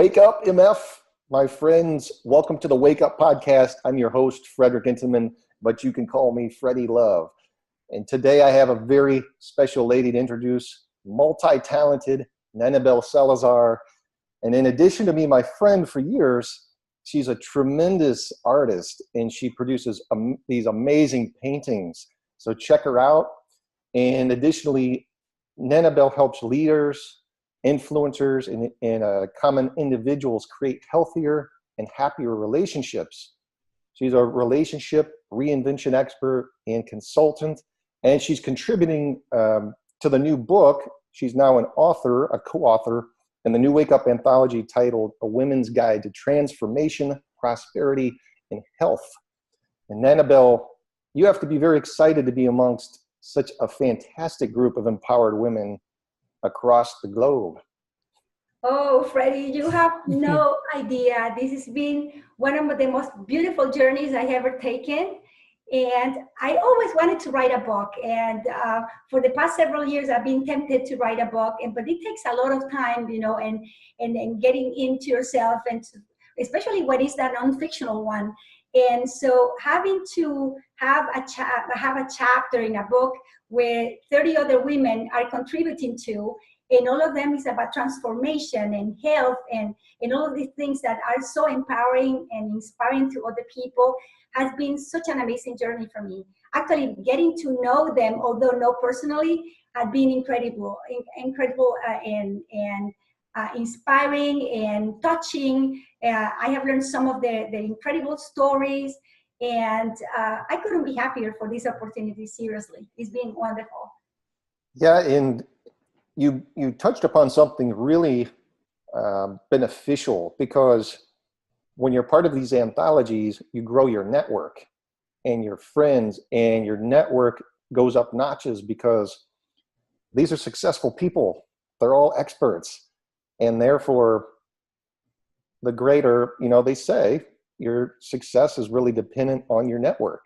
Wake up, MF. My friends, welcome to the Wake Up Podcast. I'm your host, Frederick Intelman, but you can call me Freddy Luv. And today I have a very special lady to introduce, multi-talented Nanybel Salazar. And in addition to being my friend for years, she's a tremendous artist and she produces these amazing paintings. So check her out. And additionally, Nanybel helps leaders, influencers, and common individuals create healthier and happier relationships. She's a relationship reinvention expert and consultant, and she's contributing to the new book. She's now an author, a co-author, in the new Wake Up anthology titled A Women's Guide to Transformation, Prosperity, and Health. And Nanybel, you have to be very excited to be amongst such a fantastic group of empowered women across the globe. Oh, Freddie, you have no idea. This has been one of the most beautiful journeys I ever taken. And I always wanted to write a book. And for the past several years, I've been tempted to write a book. But it takes a lot of time, and getting into yourself, and especially when it's a non-fictional one. And so having to have a chapter in a book where 30 other women are contributing to, and all of them is about transformation and health and all of these things that are so empowering and inspiring to other people, has been such an amazing journey for me. Actually, getting to know them, although not personally, has been incredible and inspiring and touching. I have learned some of the incredible stories, and I couldn't be happier for this opportunity. Seriously, it's been wonderful. Yeah, and you touched upon something really beneficial, because when you're part of these anthologies, you grow your network and your friends, and your network goes up notches because these are successful people. They're all experts. And therefore, the greater, they say, your success is really dependent on your network.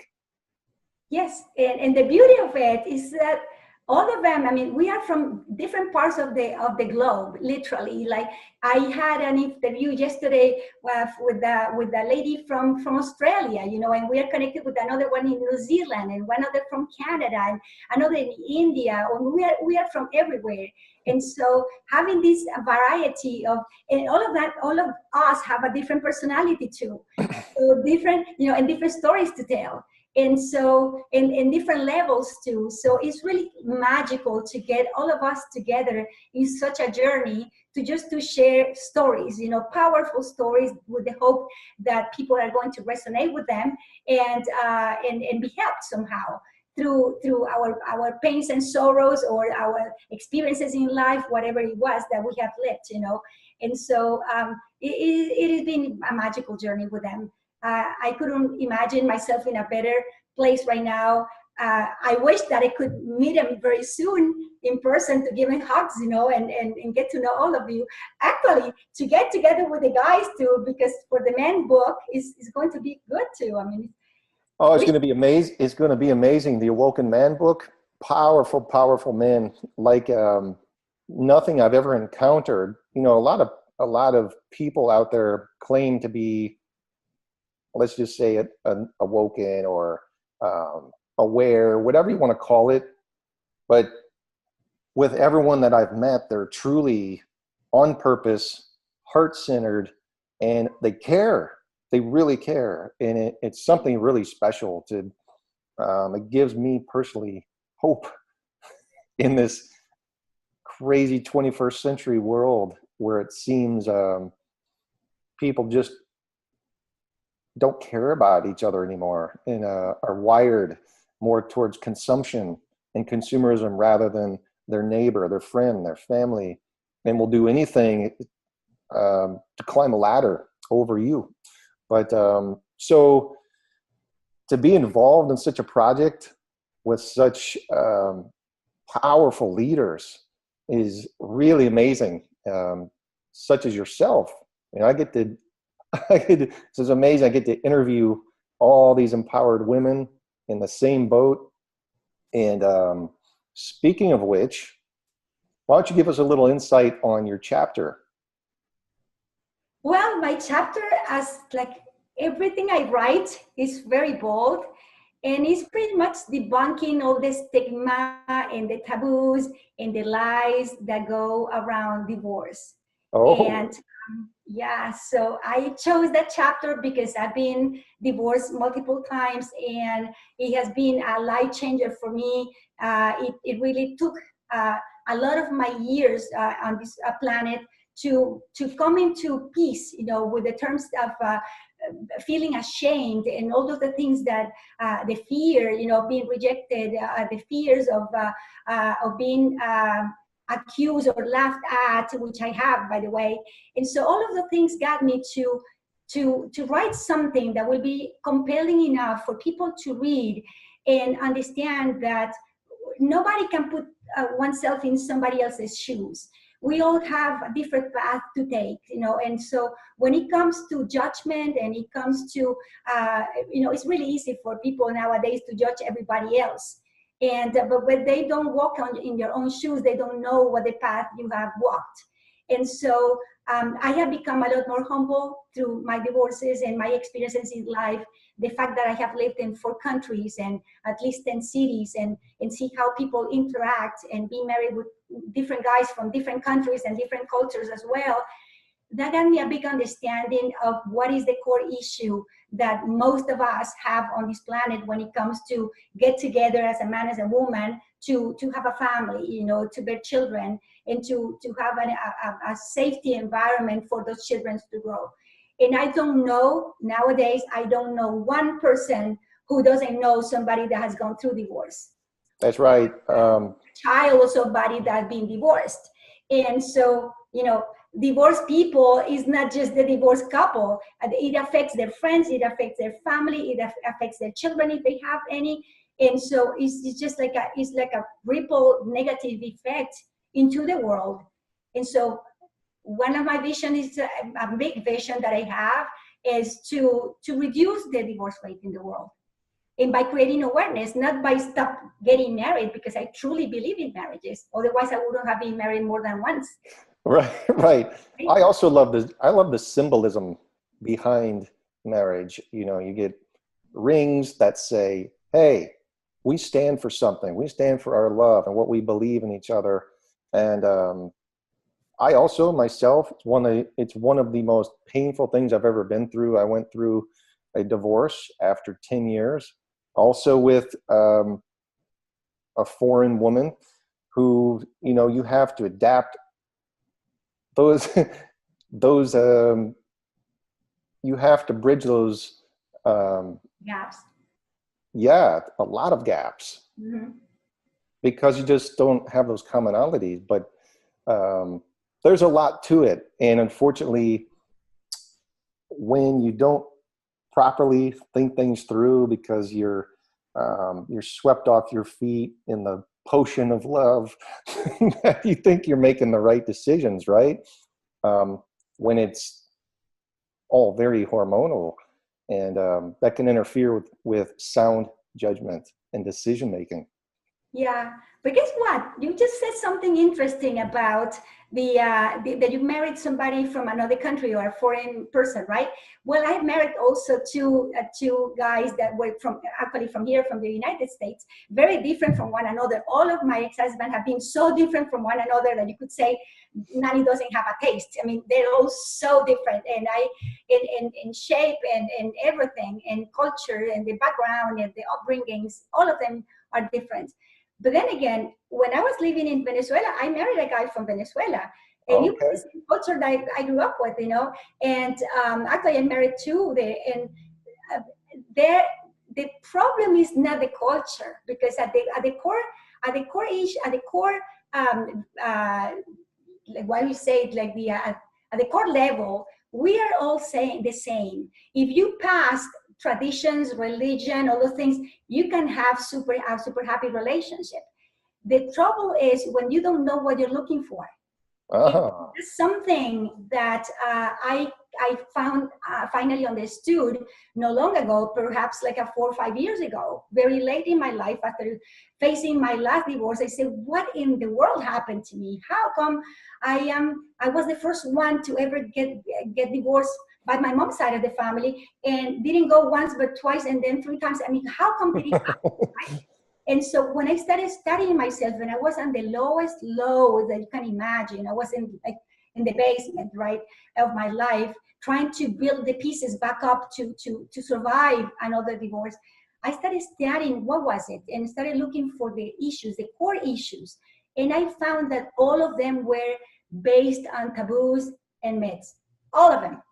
Yes, and the beauty of it is that all of them, we are from different parts of the globe, literally. Like, I had an interview yesterday with a lady from Australia, and we are connected with another one in New Zealand, and one other from Canada, and another in India. We are from everywhere. And so having this variety of, and all of us have a different personality too. So different, and different stories to tell. And so, in different levels too. So it's really magical to get all of us together in such a journey to share stories, powerful stories, with the hope that people are going to resonate with them and be helped somehow through our pains and sorrows, or our experiences in life, whatever it was that we have lived, And so it has been a magical journey with them. I couldn't imagine myself in a better place right now. I wish that I could meet them very soon in person to give them hugs, and get to know all of you. Actually, to get together with the guys too, because for the men book is going to be good too. It's going to be amazing. It's going to be amazing. The Awoken Man book, powerful, powerful men, like nothing I've ever encountered. A lot of people out there claim to be, let's just say it, awoken or aware, whatever you want to call it. But with everyone that I've met, they're truly on purpose, heart-centered, and they care. They really care. And it's something really special to, it gives me personally hope in this crazy 21st century world where it seems people just don't care about each other anymore, and are wired more towards consumption and consumerism rather than their neighbor, their friend, their family, and will do anything to climb a ladder over you. But so to be involved in such a project with such powerful leaders is really amazing, such as yourself. This is amazing. I get to interview all these empowered women in the same boat. And speaking of which, why don't you give us a little insight on your chapter? Well, my chapter, as like everything I write, is very bold, and it's pretty much debunking all the stigma and the taboos and the lies that go around divorce. And Oh, yeah, so I chose that chapter because I've been divorced multiple times, and it has been a life changer for me. It really took a lot of my years on this planet to come into peace, with the terms of feeling ashamed and all of the things that the fear, being rejected, the fears of being accused or laughed at, which I have, by the way. And so all of the things got me to write something that will be compelling enough for people to read and understand that nobody can put oneself in somebody else's shoes. We all have a different path to take, and so when it comes to judgment and it comes to, it's really easy for people nowadays to judge everybody else. And but when they don't walk in their own shoes, they don't know what the path you have walked. And so I have become a lot more humble through my divorces and my experiences in life. The fact that I have lived in 4 countries and at least 10 cities, and see how people interact and be married with different guys from different countries and different cultures as well, that got me a big understanding of what is the core issue that most of us have on this planet when it comes to get together as a man, as a woman, to have a family, to bear children, and to have a safety environment for those children to grow. And I don't know, nowadays, I don't know one person who doesn't know somebody that has gone through divorce. that's right. Child or somebody that's been divorced. And so, divorced people is not just the divorced couple. It affects their friends, it affects their family, it affects their children if they have any. And so it's just like a ripple negative effect into the world. And so one of my visions is a big vision that I have is to reduce the divorce rate in the world. And by creating awareness, not by stop getting married, because I truly believe in marriages. Otherwise, I wouldn't have been married more than once. Right, right. I also love this. I love the symbolism behind marriage. You get rings that say, "Hey, we stand for something. We stand for our love and what we believe in each other." And I also myself, it's one of the most painful things I've ever been through. I went through a divorce after 10 years, also with a foreign woman who, you have to adapt those, you have to bridge those gaps. Yeah, a lot of gaps. Mm-hmm. Because you just don't have those commonalities. But there's a lot to it. And unfortunately, when you don't properly think things through because you're swept off your feet in the potion of love, you think you're making the right decisions, right? When it's all very hormonal, and that can interfere with sound judgment and decision making. Yeah, but guess what? You just said something interesting about that you married somebody from another country or a foreign person, right? Well, I married also two guys that were actually from here, from the United States, very different from one another. All of my ex-husbands have been so different from one another that you could say Nani doesn't have a taste. I mean, they're all so different, and in shape and everything, and culture and the background and the upbringings, all of them are different. But then again, when I was living in Venezuela, I married a guy from Venezuela. And Okay. it was the culture that I grew up with, And actually, I married two there. And the problem is not the culture, because at the core, like why we say it like at the core level, we are all saying the same. If you passed traditions, religion, all those things, you can have a super happy relationship. The trouble is when you don't know what you're looking for. Uh-huh. It's something that I found finally understood no long ago, perhaps like 4 or 5 years ago, very late in my life after facing my last divorce. I said, what in the world happened to me? How come I was the first one to ever get divorced by my mom's side of the family, and didn't go once but twice and then 3 times. I mean, how come did it happen? Right? And so when I started studying myself, when I was on the lowest low that you can imagine, I was in the basement, right, of my life, trying to build the pieces back up to survive another divorce. I started studying what was it, and started looking for the issues, the core issues. And I found that all of them were based on taboos and myths. All of them.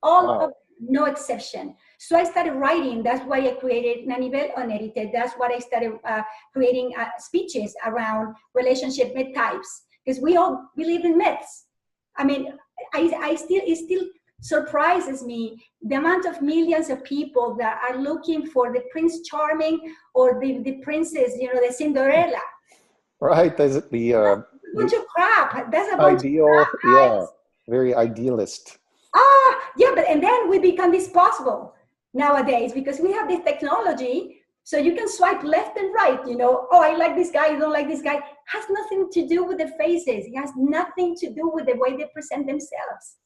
All of them, no exception. So I started writing. That's why I created Nanybel Unedited. That's why I started creating speeches around relationship myth types, because we all believe in myths. I mean, it still surprises me the amount of millions of people that are looking for the Prince Charming or the princess, the Cinderella. Right. There's That's a bunch of crap. That's a bunch ideal, of crap, yeah, very idealist. Yeah, and then we become disposable nowadays because we have this technology, so you can swipe left and right, oh, I like this guy, I don't like this guy. Has nothing to do with the faces. It has nothing to do with the way they present themselves,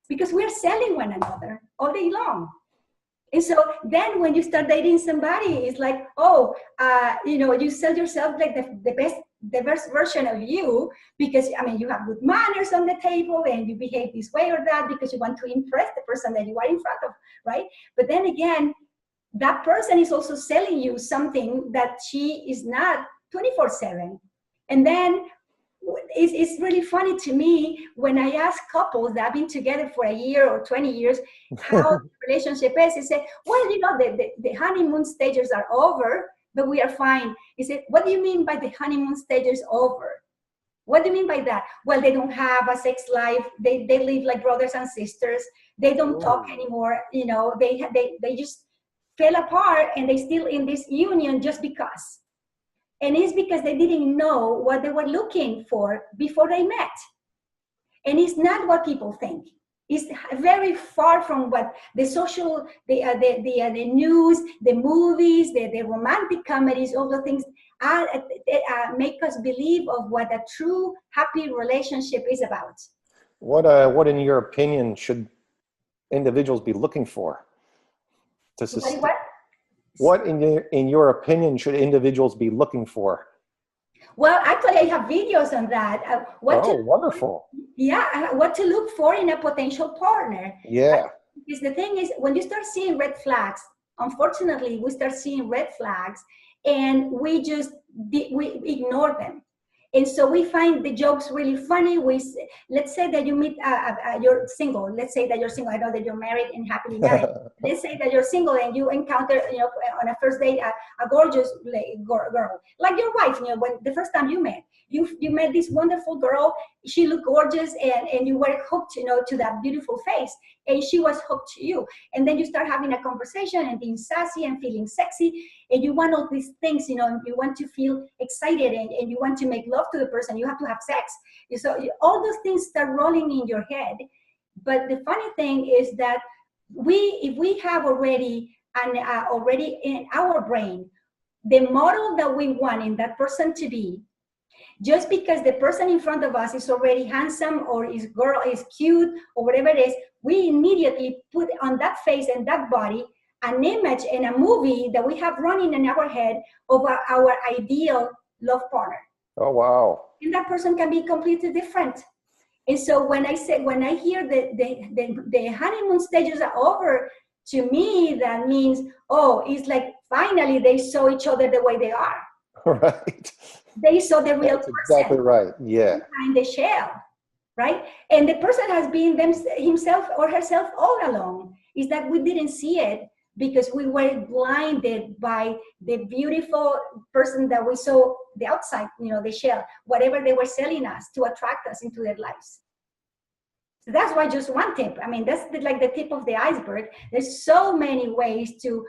because we're selling one another all day long. And so then when you start dating somebody, it's like, you sell yourself like the best version of you, because, you have good manners on the table and you behave this way or that because you want to impress the person that you are in front of, right? But then again, that person is also selling you something that she is not 24/7. And then it's really funny to me when I ask couples that have been together for a year or 20 years how the relationship is. They say, well, the honeymoon stages are over, but we are fine. He said, what do you mean by the honeymoon stage is over? What do you mean by that? Well, they don't have a sex life. They live like brothers and sisters. They don't talk anymore. They just fell apart, and they still in this union just because. And it's because they didn't know what they were looking for before they met. And it's not what people think. It's very far from what the social, the news, the movies, the romantic comedies, all the things make us believe of what a true happy relationship is about. What in your opinion should individuals be looking for to sustain? What in your opinion should individuals be looking for? Well, actually, I have videos on that. Wonderful. Yeah, what to look for in a potential partner. Yeah. Because the thing is, when you start seeing red flags, unfortunately, we start seeing red flags, and we ignore them. And so we find the jokes really funny. Let's say that you meet, you're single. Let's say that you're single. I know that you're married and happily married. Let's say that you're single and you encounter, on a first date, a gorgeous girl, like your wife. When the first time you met, you met this wonderful girl. She looked gorgeous, and you were hooked, to that beautiful face, and she was hooked to you. And then you start having a conversation and being sassy and feeling sexy, and you want all these things, and you want to feel excited, and you want to make love to the person. You have to have sex. So all those things start rolling in your head. But the funny thing is that if we have already in our brain the model that we want in that person to be, just because the person in front of us is already handsome or is cute or whatever it is, we immediately put on that face and that body an image and a movie that we have running in our head of our ideal love partner. Oh, wow. And that person can be completely different. And so when I hear the honeymoon stages are over, to me, that means, it's like finally they saw each other the way they are. Right. They saw the real That's person. Exactly right. Yeah. Behind the shell, right? And the person has been himself or herself all along. Is that we didn't see it because we were blinded by the beautiful person that we saw the outside, the shell, whatever they were selling us to attract us into their lives. So that's why just one tip. That's like the tip of the iceberg. There's so many ways to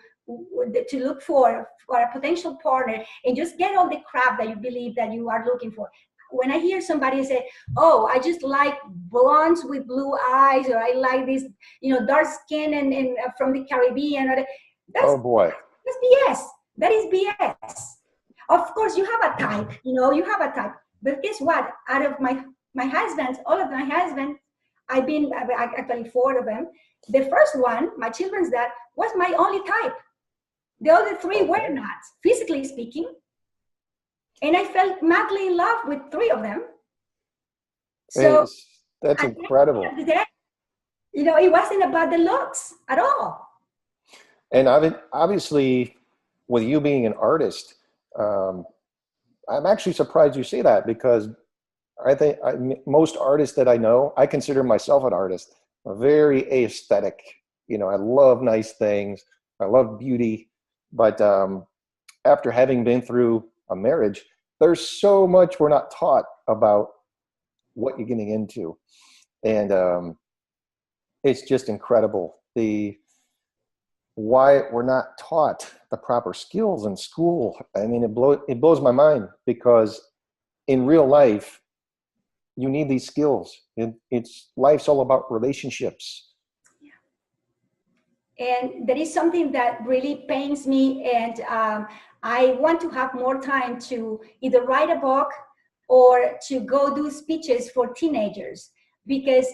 look for a potential partner and just get all the crap that you believe that you are looking for. when I hear somebody say, oh, I just like blondes with blue eyes, or I like this, dark skin and from the Caribbean, or that's, oh boy. that's BS. That is BS. Of course, you have a type, you have a type. But guess what? Out of my husbands, all of my husbands, actually 4 of them. The first one, my children's dad, was my only type. The other 3 were not, physically speaking. And I fell madly in love with 3 of them. So that's incredible. It wasn't about the looks at all. And obviously, with you being an artist, I'm actually surprised you say that, because I think most artists that I know, I consider myself an artist, very aesthetic. I love nice things. I love beauty. But after having been through a marriage, there's so much we're not taught about what you're getting into. And it's just incredible why we're not taught the proper skills in school. I mean, it blows my mind, because in real life, you need these skills. Life's all about relationships. Yeah. And there is something that really pains me, and I want to have more time to either write a book or to go do speeches for teenagers, because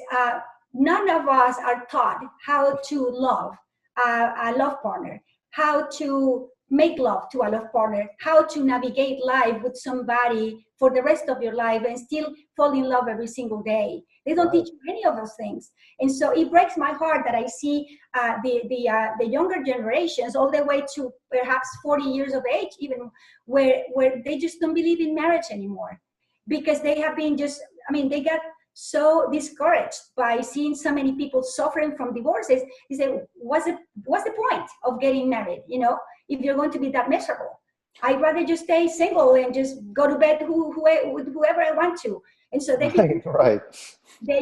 none of us are taught how to love a love partner, how to make love to a love partner, how to navigate life with somebody for the rest of your life and still fall in love every single day. They don't teach you any of those things. And so it breaks my heart that I see the younger generations, all the way to perhaps 40 years of age, even where they just don't believe in marriage anymore, because they have been they got so discouraged by seeing so many people suffering from divorces. He said, what's the point of getting married, if you're going to be that miserable? I'd rather just stay single and just go to bed with whoever I want to. And so they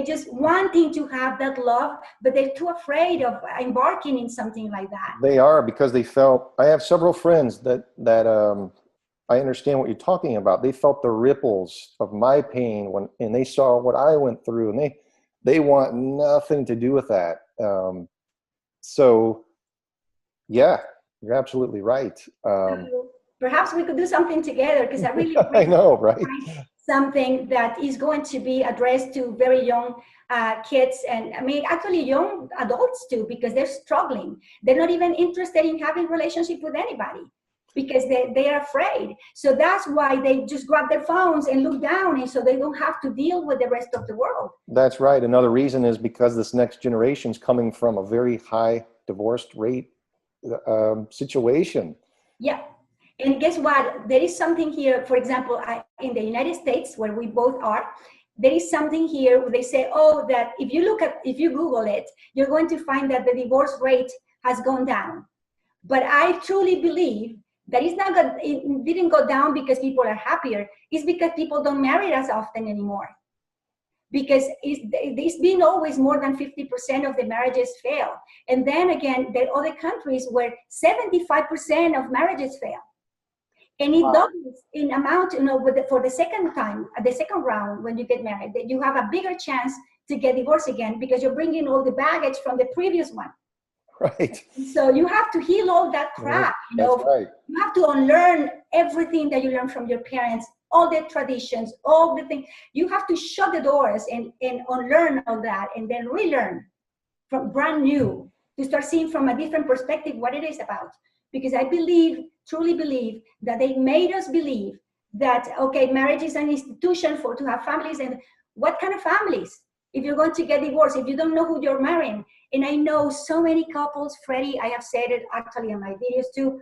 just wanting to have that love, but they're too afraid of embarking in something like that. They are, because they felt, I have several friends that I understand what you're talking about. They felt the ripples of my pain and they saw what I went through, and they want nothing to do with that. So yeah, you're absolutely right. Perhaps we could do something together, because I really I know, right? Something that is going to be addressed to very young kids, and actually young adults too, because they're struggling. They're not even interested in having a relationship with anybody, because they are afraid. So that's why they just grab their phones and look down, and so they don't have to deal with the rest of the world. That's right. Another reason is because this next generation is coming from a very high divorce rate situation. Yeah. And guess what? There is something here, for example, in the United States, where we both are, there is something here where they say, that if you Google it, you're going to find that the divorce rate has gone down. But I truly believe that it didn't go down because people are happier. It's because people don't marry as often anymore. Because it's been always more than 50% of the marriages fail. And then again, there are other countries where 75% of marriages fail. And it doubles in amount, for the second time, at the second round, when you get married, that you have a bigger chance to get divorced again, because you're bringing all the baggage from the previous one. Right. So you have to heal all that crap. That's right. You have to unlearn everything that you learned from your parents, all the traditions, all the things. You have to shut the doors and unlearn all that, and then relearn from brand new, to start seeing from a different perspective what it is about. Because I truly believe that they made us believe that, marriage is an institution to have families. And what kind of families? If you're going to get divorced, if you don't know who you're marrying. And I know so many couples, Freddie, I have said it actually in my videos too,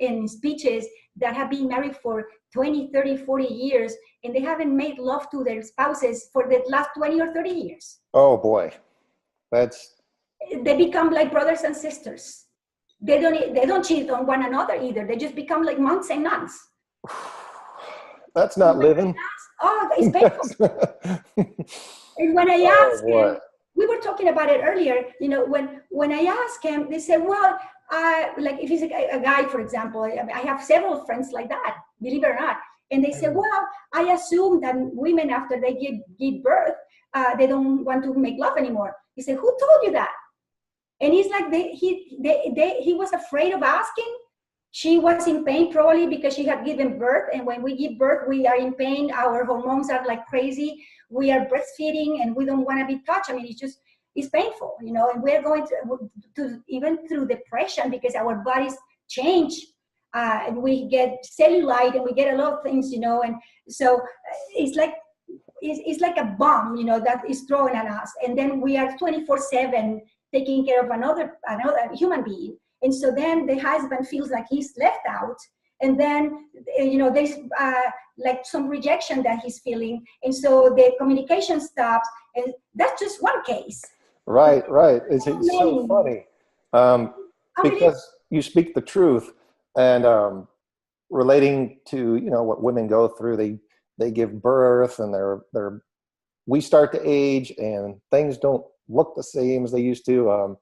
in speeches, that have been married for 20, 30, 40 years, and they haven't made love to their spouses for the last 20 or 30 years. Oh boy. They become like brothers and sisters. They don't cheat on one another either. They just become like monks and nuns. That's not living. It's painful. And when I asked him, we were talking about it earlier, when I asked him, they said, well, like if he's a guy, for example, I have several friends like that, believe it or not. And they say, well, I assume that women, after they give birth, they don't want to make love anymore. He said, who told you that? And he's like, he was afraid of asking. She was in pain probably because she had given birth. And when we give birth, we are in pain. Our hormones are like crazy. We are breastfeeding and we don't want to be touched. I mean, it's painful, you know, and we're going to even through depression because our bodies change. And we get cellulite and we get a lot of things, you know, and so it's like a bomb, you know, that is thrown at us. And then we are 24/7 taking care of another human being. And so then the husband feels like he's left out. And then, you know, there's like some rejection that he's feeling. And so the communication stops. And that's just one case. Right. It's so funny because you speak the truth. And relating to, you know, what women go through, they give birth and we start to age and things don't look the same as they used to.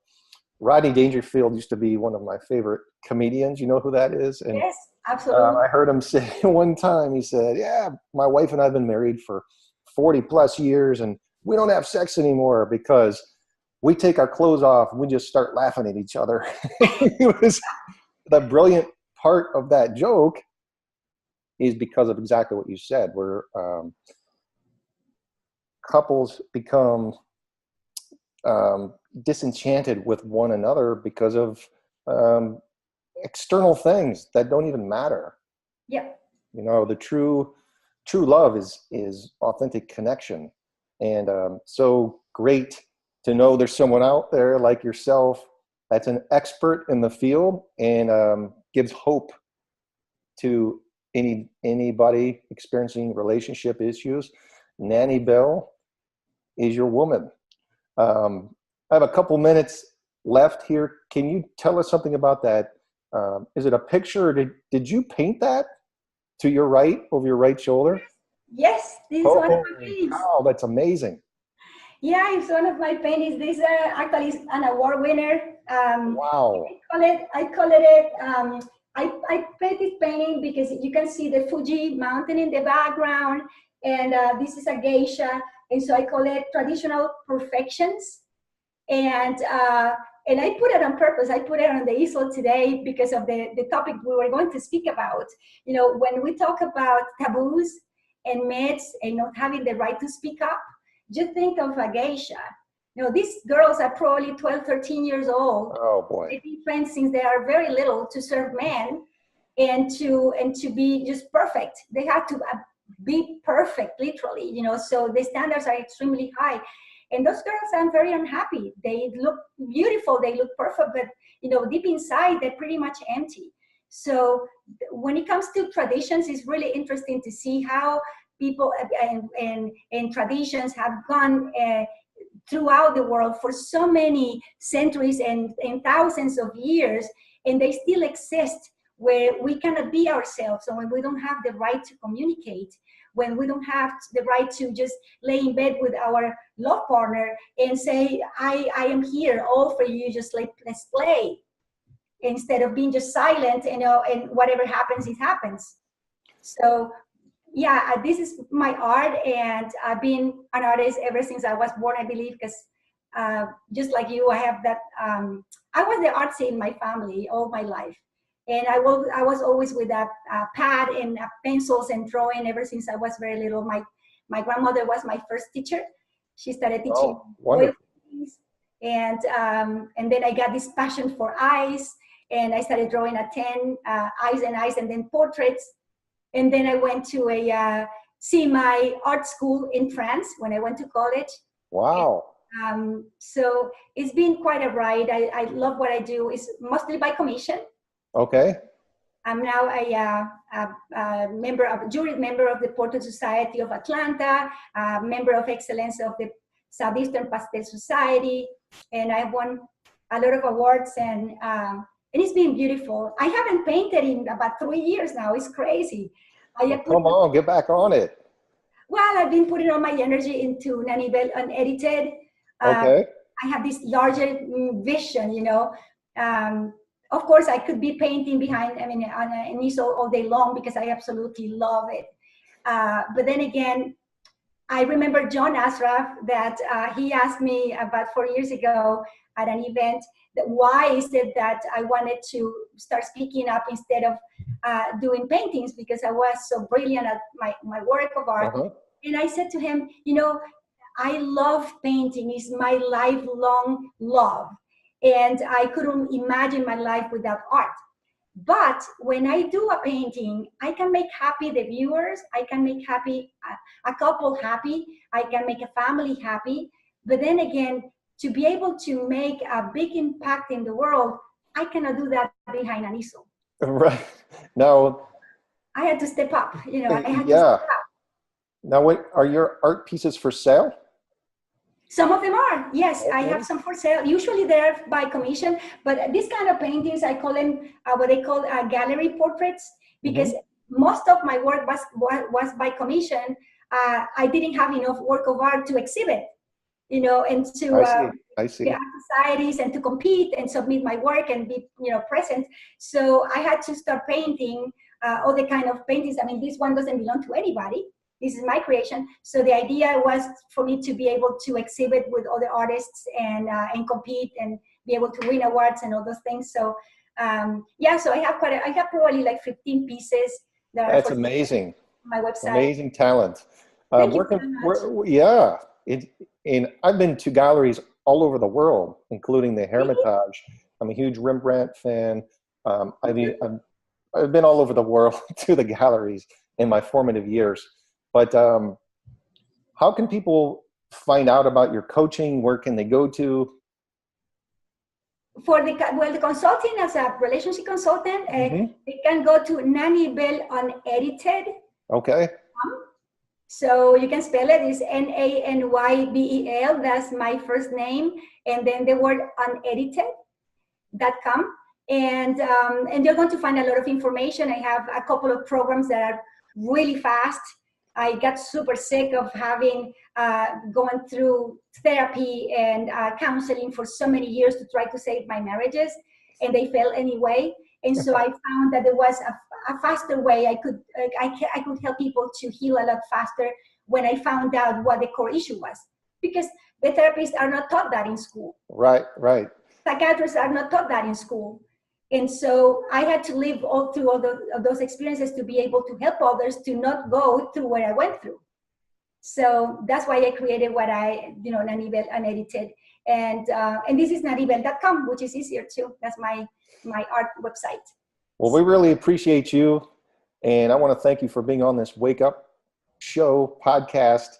Rodney Dangerfield used to be one of my favorite comedians. You know who that is? And, yes, absolutely. I heard him say one time, he said, yeah, my wife and I have been married for 40 plus years and we don't have sex anymore because we take our clothes off and we just start laughing at each other. It was the brilliant part of that joke is because of exactly what you said, where couples become disenchanted with one another because of external things that don't even matter. Yeah. You know, the true love is authentic connection. And so great to know there's someone out there like yourself that's an expert in the field and gives hope to anybody experiencing relationship issues. Nanybel is your woman. I have a couple minutes left here. Can you tell us something about that? Is it a picture? Or did you paint that to your right, over your right shoulder? Yes, this is one of my paintings. Oh, that's amazing. Yeah, it's one of my paintings. This actually is an award winner. Wow. I paint this painting because you can see the Fuji mountain in the background, and this is a geisha, and so I call it traditional perfections. And I put it on purpose. I put it on the easel today because of the topic we were going to speak about. You know, when we talk about taboos and myths and not having the right to speak up, just think of a geisha. You know, these girls are probably 12, 13 years old. Oh boy. They've been trained since they are very little to serve men and to be just perfect. They have to be perfect, literally, you know, so the standards are extremely high. And those girls are very unhappy. They look beautiful, they look perfect, but, you know, deep inside, they're pretty much empty. So when it comes to traditions, it's really interesting to see how people and traditions have gone throughout the world for so many centuries and thousands of years, and they still exist where we cannot be ourselves. So when we don't have the right to communicate, when we don't have the right to just lay in bed with our love partner and say, I am here all for you, just like, let's play, instead of being just silent, you know, and whatever happens, it happens. So yeah, this is my art, and I've been an artist ever since I was born, I believe, because just like you, I have that, I was the artsy in my family all my life. And I was always with a pad and pencils and drawing ever since I was very little. My grandmother was my first teacher. She started teaching oil paintings, and then I got this passion for eyes, and I started drawing at 10, eyes, and then portraits. And then I went to a semi-art school in France when I went to college. Wow. And, so it's been quite a ride. I love what I do. It's mostly by commission. Okay. I'm now a jury member of the Portrait Society of Atlanta, member of excellence of the Southeastern Pastel Society, and I've won a lot of awards, and it's been beautiful. I haven't painted in about 3 years now. It's crazy. Come on, get back on it. Well, I've been putting all my energy into Nanybel Unedited. Okay. I have this larger vision, you know, of course, I could be painting behind, I mean, on an easel all day long because I absolutely love it. But then again, I remember John Asraf that he asked me about 4 years ago at an event that why is it that I wanted to start speaking up instead of doing paintings because I was so brilliant at my work of art. Uh-huh. And I said to him, you know, I love painting. It's my lifelong love. And I couldn't imagine my life without art. But when I do a painting, I can make happy the viewers. I can make happy a couple happy. I can make a family happy. But then again, to be able to make a big impact in the world, I cannot do that behind an easel. Right. Now, I had to step up. You know, I had to yeah. step up. Now, what are your art pieces for sale? Some of them are, yes. Okay. I have some for sale. Usually they're by commission, but these kind of paintings, I call them what they call gallery portraits, because most of my work was by commission. I didn't have enough work of art to exhibit, you know, and to I see. the art societies and to compete and submit my work and be, you know, present. So I had to start painting all the kind of paintings. I mean, this one doesn't belong to anybody. This is my creation. So the idea was for me to be able to exhibit with other artists and compete and be able to win awards and all those things. So yeah, so I have I have probably like 15 pieces that That's amazing. On my website. Amazing talent. Thank you so much. Yeah, and I've been to galleries all over the world, including the Hermitage. I'm a huge Rembrandt fan. I've been all over the world to the galleries in my formative years. But how can people find out about your coaching? Where can they go to? For the consulting as a relationship consultant, they can go to Nanybel Unedited. Okay. So you can spell it. It's Nanybel. That's my first name, and then the word unedited.com. And you're going to find a lot of information. I have a couple of programs that are really fast. I got super sick of having going through therapy and counseling for so many years to try to save my marriages, and they failed anyway. And so I found that there was a faster way I could help people to heal a lot faster when I found out what the core issue was, because the therapists are not taught that in school. Right, right. Psychiatrists are not taught that in school. And so I had to live all through all those experiences to be able to help others to not go through what I went through. So that's why I created what Nanybel Unedited. And this is nanybel.com, which is easier too. That's my art website. Well, we really appreciate you. And I want to thank you for being on this Wake Up Show podcast.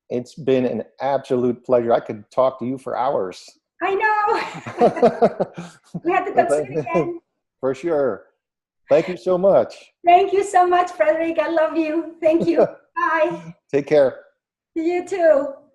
It's been an absolute pleasure. I could talk to you for hours. I know. We have to talk soon again. For sure. Thank you so much. Thank you so much, Frederick. I love you. Thank you. Bye. Take care. You too.